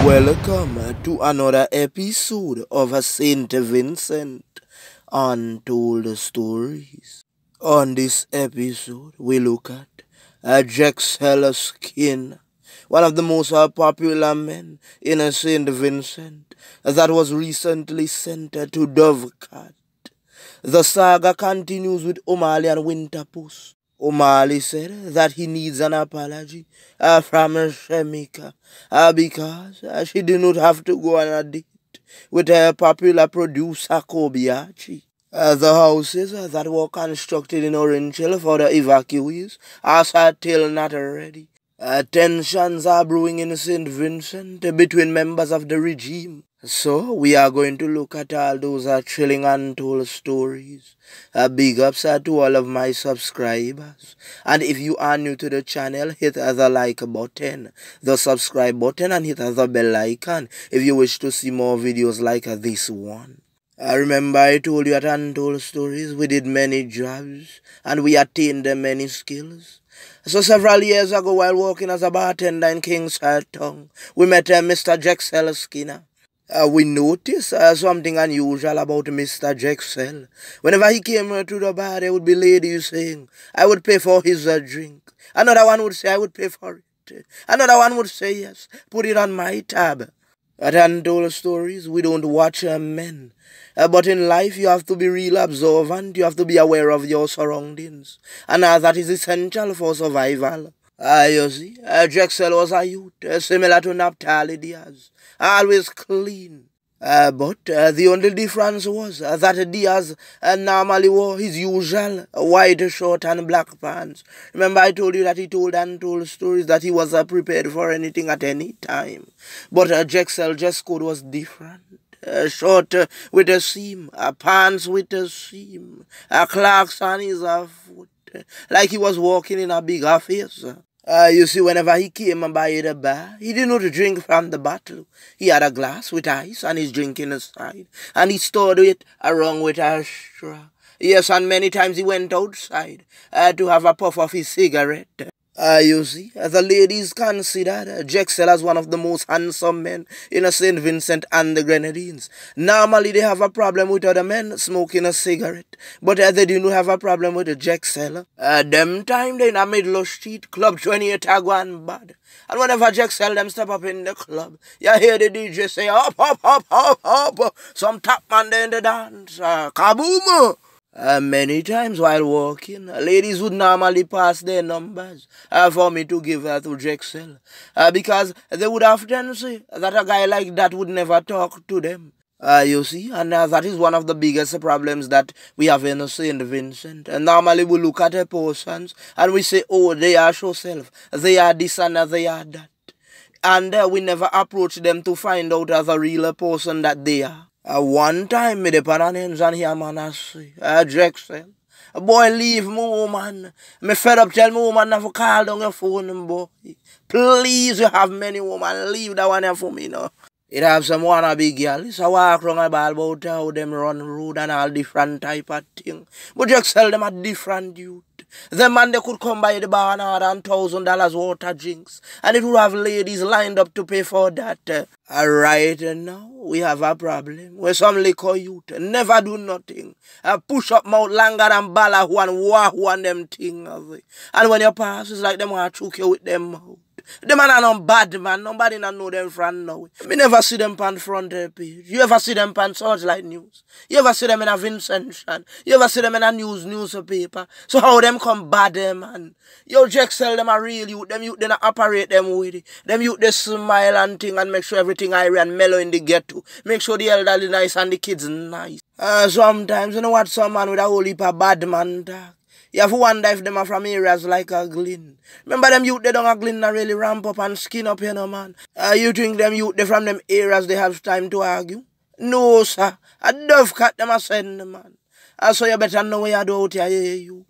Welcome to another episode of Saint Vincent Untold Stories. On this episode, we look at jexol skin, one of the most popular men in Saint Vincent that was recently sent to Dovecat. The saga continues with O'Malley and Winterpuss. O'Malley said that he needs an apology from Shemika because she did not have to go on a date with her popular producer Kobayashi. The houses that were constructed in Orange Hill for the evacuees are still not ready. Tensions are brewing in St. Vincent between members of the regime. So, we are going to look at all those chilling untold stories. Big ups to all of my subscribers. And if you are new to the channel, hit the like button, the subscribe button, and hit the bell icon if you wish to see more videos like this one. Remember I told you at Untold Stories we did many jobs and we attained many skills. So several years ago while working as a bartender in Kingside Town, we met Mr. Jexol Skinner. We noticed something unusual about Mr. Jexol. Whenever he came to the bar, there would be ladies saying, I would pay for his drink. Another one would say, I would pay for it. Another one would say, yes, put it on my tab. At Untold Stories, we don't watch men. But in life, you have to be real observant. You have to be aware of your surroundings. And that is essential for survival. You see, jexol was a youth, similar to Naphtali Diaz. Always clean. But the only difference was that Diaz normally wore his usual white shirt and black pants. Remember I told you that he told Untold Stories that he was prepared for anything at any time. But jexol dress code was different. Short with a seam, pants with a seam, clocks on his foot, like he was walking in a big office. You see, whenever he came by the bar, he did not drink from the bottle. He had a glass with ice and he's drinking aside, and he stored it along with a straw. Yes, and many times he went outside to have a puff of his cigarette. You see, the ladies considered jexol as one of the most handsome men in St. Vincent and the Grenadines. Normally, they have a problem with other men smoking a cigarette, but they do not have a problem with the jexol. Them time they in a middle of street, Club 28 are going bad. And whenever jexol them step up in the club, you hear the DJ say, up, up, up, up, up. Some top man there in the dance, kaboom! Many times while walking, ladies would normally pass their numbers for me to give her to jexol because they would often say that a guy like that would never talk to them. You see, and that is one of the biggest problems that we have in St. Vincent. And normally we look at a persons and we say, oh, they are show self, they are this and they are that. And we never approach them to find out as a real person that they are. One time, me depend on hands and here, man, I say, jexol, boy, leave me, woman. Me fed up, tell me, woman, not to call down your phone, boy. Please, you have many woman, leave that one here for me, no. It have some wannabe girl, so walk around about how them run road and all different type of thing. But jexol them a different youth. The man they could come by the bar and order $1,000 water drinks, and it would have ladies lined up to pay for that. Right now, we have a problem where some liquor youth never do nothing. Push up mouth longer than bala and wahoo and them thing. And when you pass, it's like them want to choke you with them mouth. Them man are not bad, man. Nobody not know them from now. Me never see them on front page. You ever see them on Searchlight News? You ever see them in a Vincent? You ever see them in a newspaper? So how them come bad, man? Yo, jexol them are real youth. Them youth, they not operate them with it. Them youth, they smile and thing and make sure everything airy and mellow in the ghetto. Make sure the elderly nice and the kids nice. Sometimes, you know what, some man with a whole heap of bad man talk. You have to wonder if them are from areas like a Glyn. Remember them youth they don't a Glyn really ramp up and skin up, you know, man. You think them youth they from them areas they have time to argue? No, sir. A Dovecat them a send, man. So you better know where you do out here, youth.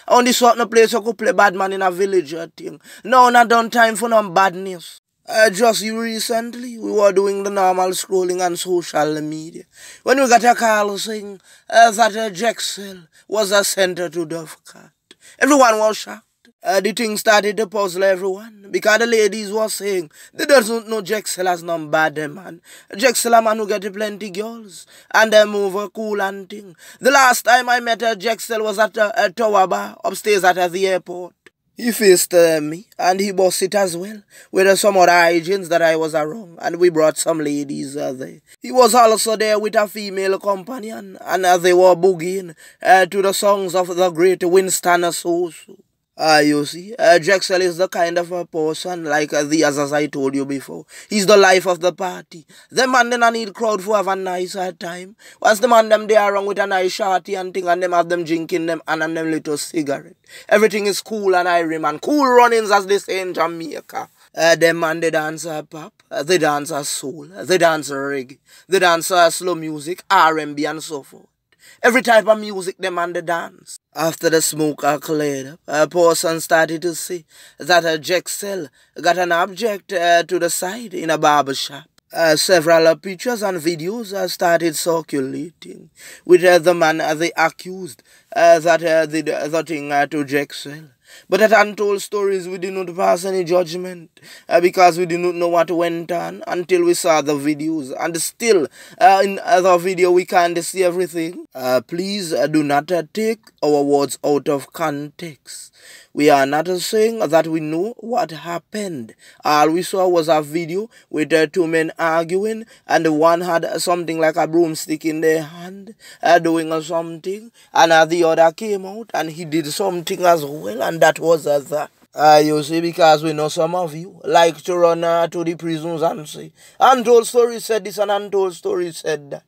On this sort of place you could play bad man in a village or thing. No, not done time for no badness. Just recently, we were doing the normal scrolling on social media when we got a call saying that jexol was a sent to Dovecat. Everyone was shocked. The thing started to puzzle everyone because the ladies were saying they doesn't know jexol as no bad man. Jexol a man who get plenty girls and they move a cool and thing. The last time I met a jexol was at a tower bar upstairs at the airport. He faced me and he bossed it as well with some other agents that I was around, and we brought some ladies there. He was also there with a female companion, and they were boogieing to the songs of the great Winston Soso. You see, jexol is the kind of a person like the as I told you before. He's the life of the party. The man then need crowd for have a nice time. Once the man them there around with a nice shorty and thing, and them have them drinking them and them little cigarette. Everything is cool and irie man. Cool runnings as they say in Jamaica. Them man they dance pop, they dance soul, they dance reggae, they dance slow music, R&B and so forth. Every type of music them and they dance. After the smoke cleared up, a person started to see that a jexol got an object to the side in a barber shop. Several pictures and videos started circulating with the man they accused that did the thing to jexol. But at Untold Stories, we did not pass any judgment because we did not know what went on until we saw the videos. And still, in the video, we can't see everything. Please do not take our words out of context. We are not saying that we know what happened. All we saw was a video with two men arguing, and one had something like a broomstick in their hand, doing something, and the other came out and he did something as well, and that was that. You see, because we know some of you like to run to the prisons and say, Untold Stories said this and Untold Stories said that.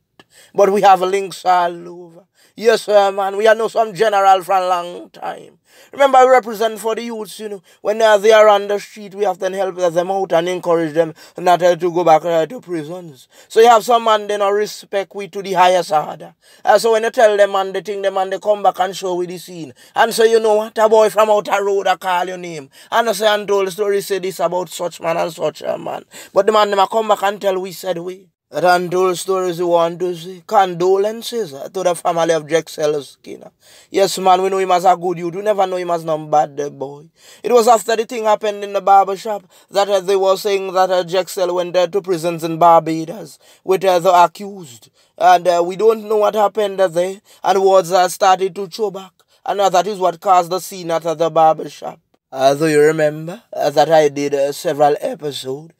But we have links all over. Yes, sir, man. We know some general for a long time. Remember, we represent for the youths, you know. When they are on the street, we have to help them out and encourage them not to go back to prisons. So you have some man, they not respect we to the highest order. So when you tell them man, they think them man, they come back and show with the scene. And so you know what, a boy from out a road, I call your name. And I say Untold Story say this about such man and such a man. But the man, them come back and tell we said we. That Untold Stories we want to say condolences to the family of jexol Skinner. Yes, man, we know him as a good youth. We never know him as no bad boy. It was after the thing happened in the barber shop that they were saying that jexol went to prisons in Barbados with the accused. And we don't know what happened there. And words started to throw back. And that is what caused the scene at the barber shop. Do you remember that I did several episodes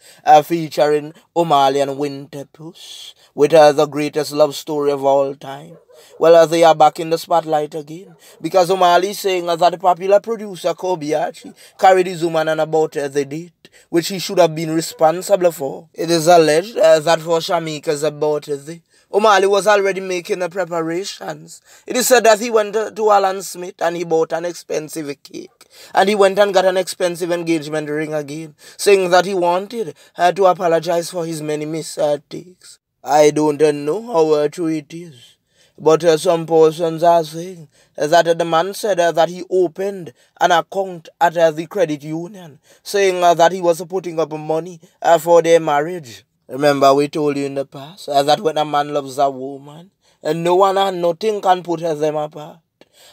featuring O'Malley and Winterpuss with the greatest love story of all time? Well, they are back in the spotlight again because O'Malley is saying that the popular producer Kobayashi carried his woman on about the date, which he should have been responsible for. It is alleged that for Shamika's about the O'Malley was already making the preparations. It is said that he went to Alan Smith and he bought an expensive cake. And he went and got an expensive engagement ring again, saying that he wanted to apologize for his many mistakes. I don't know how true it is. But some persons are saying that the man said that he opened an account at the credit union, saying that he was putting up money for their marriage. Remember, we told you in the past that when a man loves a woman, no one and nothing can put them apart.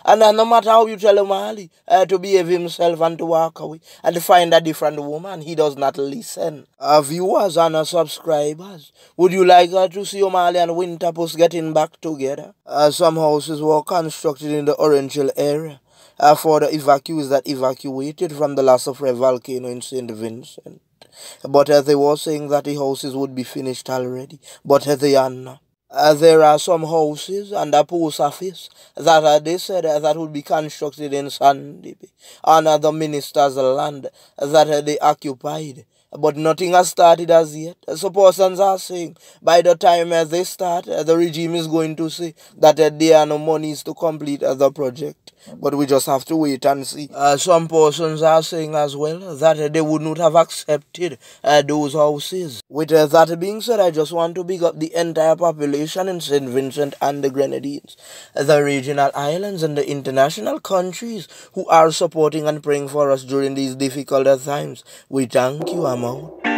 And no matter how you tell O'Malley to behave himself and to walk away and to find a different woman, he does not listen. Viewers and subscribers, would you like to see O'Malley and Winterpuss getting back together? Some houses were constructed in the Orange Hill area for the evacuees that evacuated from the Lasso volcano in St. Vincent. But they were saying that the houses would be finished already, but they are not. There are some houses and a post office that they said that would be constructed in Sandy on the minister's land that they occupied. But nothing has started as yet. So persons are saying by the time they start, the regime is going to say that there are no monies to complete the project. But we just have to wait and see. Some persons are saying as well that they would not have accepted those houses. With that being said, I just want to big up the entire population in St. Vincent and the Grenadines, the regional islands and the international countries who are supporting and praying for us during these difficult times. We thank you, I'm out.